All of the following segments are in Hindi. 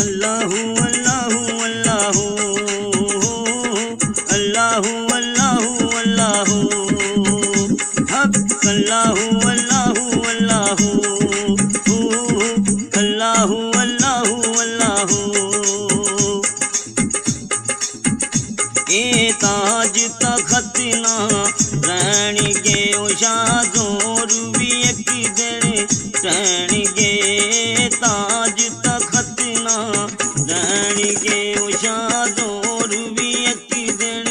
अल्लाहु अल्लाहु अल्लाहु अल्लाहु अल्लाहु अल्लाहु हक अल्लाहु अल्लाहु अल्लाहु अल्लाहु अल्लाहु अल्लाहु ए ताज तखत ना रहणगे शाहजोर भी एक दिन रहणगे ताज तखत ना रहणगे शाहजोर भी एक दिन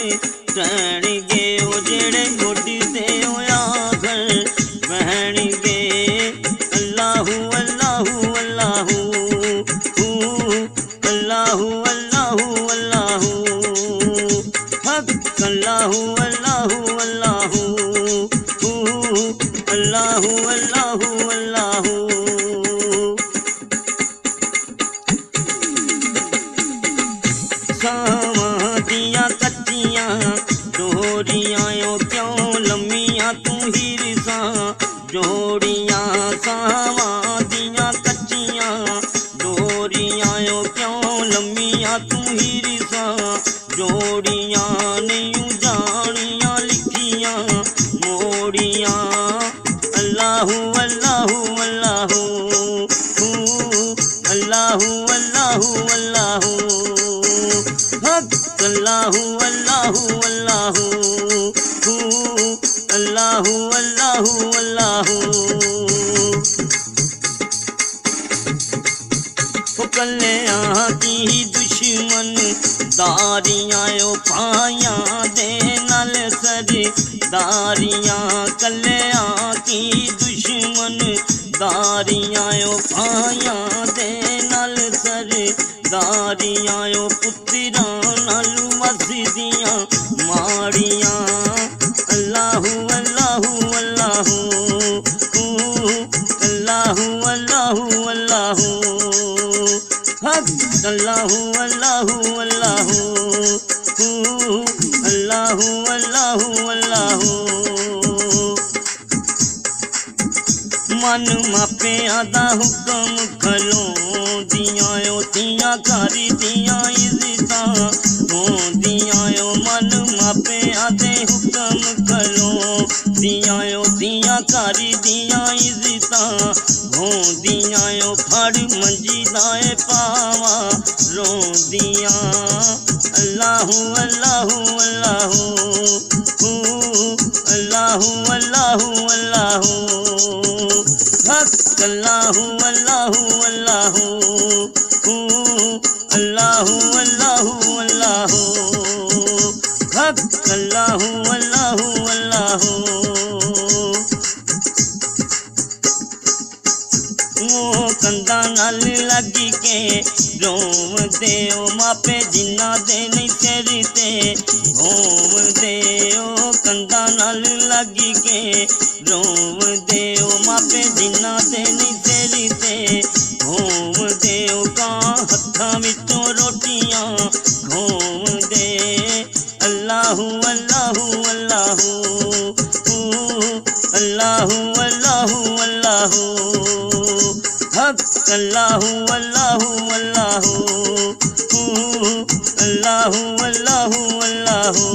रहणगे जेड़े गोडते होया घर बहणगे अल्लाहु अल्लाहु अल्लाहु अल्लाहु अल्लाहु अल्लाहु हक अल्लाहु अल्लाहु अल्लाहु अल्लाहु अल्लाहु अल्लाहु सावदियां कच्चियां डोरियां क्यों लम्मियां तू हिरसा जोड़ियां सावदियां कच्चियां डोरियां क्यों लम्मियां तू हिरसा जोड़ियां नहीं जानियां लिखियां मोड़ियां अल्लाहु अल्लाहु अल्लाहु अल्लाहु अल्लाहु अल्लाहु हक अल्लाहु अल्लाहु अल्लाहु अल्लाहु अल्लाहु अल्लाहु कल्याण की दुश्मन दारियां पाया दे नल सर दारियां कल्याण की दुश्मन दारियां पाया दे नल सर दारियां पुत्रा नल मस्जिदियां माड़ियां अल्लाहु अल्लाहु अल्लाहु अल्लाहु अल्लाहु अल्लाहु हक अल्लाहु अल्लाहु अल्लाहु अल्लाहु अल्लाहु अल्लाहु मन मापिया दा हुक्म खलो दियां तियां कर दियां इज्जतां होंदियां मन मापिया दे हुक्म खलो दियां तियां कर दियां इज्जतां होंदियां फड़ मंजी दाए पावा रोंदियां अल्लाहु अल्लाहु अल्लाहु अल्लाहु अल्लाहु अल्लाहु हक अल्लाहु अल्लाहु अल्लाहु अल्लाहु अल्लाहु अल्लाहु हक अल्लाहु अल्लाहु अल्लाहु कंधा नाल लगी के रोम देओ मापे जिन्ना दे नहीं तेरे ते घूम देओ कंधा नाल लगी के रोम देओ मापे जिन्ना दे नहीं तेरे ते घूम देओ का हत्थां विचों रोटियां घूम दे अल्लाहु अल्लाहु अल्लाहु अल्लाहु अल्लाहु अल्लाहु हक अल्लाहु अल्लाहु अल्लाहु अल्लाहु अल्लाहु अल्लाहु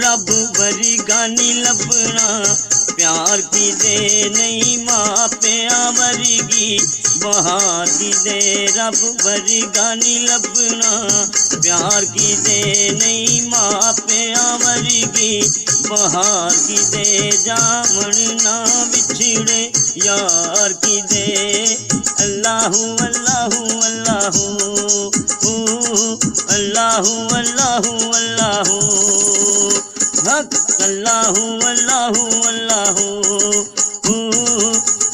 रब बरी गानी लबना प्यार की दे नहीं मापिया वर्गी बहार की दे रब बरी गानी लबना प्यार की दे नहीं मापिया वर्गी बहार की दे जामन ना बिछड़े यार की दे अल्लाहु अल्लाहु अल्लाहु अल्लाहु अल्लाहु अल्लाहु हक अल्लाहु अल्लाहु अल्लाहु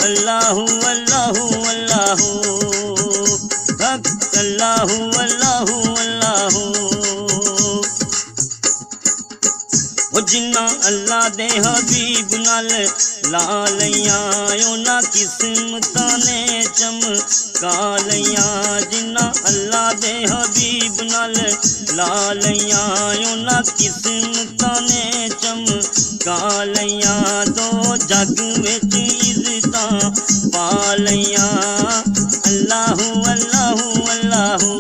अल्लाहु अल्लाहु अल्लाहु हक अल्लाहु अल्लाहु अल्लाहु जिन्ना अल्लाह दे हबीब नाल लालियां उन्हां किस्मतां ने चमका लियां जिन्ना अल्लाह दे हबीब नाल लालियां उन्हां किस्मतां ने चमका कालियां दो जग विच इज्जतां पालियां अल्लाहू अल्लाहू अल्लाहू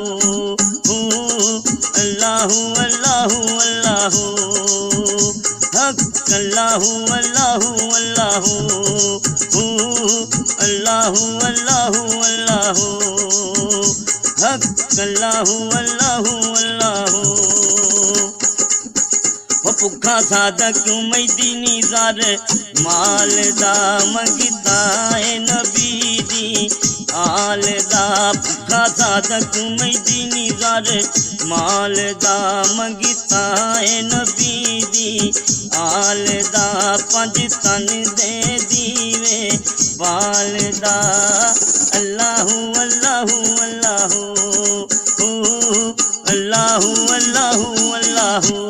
अल्लाहू अल्लाहू अल्लाहू हक अल्लाहू अल्लाहू अल्लाहू अल्लाहू अल्लाहू अल्लाहू हक अल्लाहू अल्लाहू अल्लाहू भुखा साधक मैदीनी ज़र माल दा मंगता है नबी दी आल दा भुखा साधक मैदीनी ज़र माल दा मंगता है नबी दी आल दा पंज तन दे दीवे बाल दा अल्लाहू अल्लाहू अल्लाहू अल्लाहू अल्लाहू अल्लाहू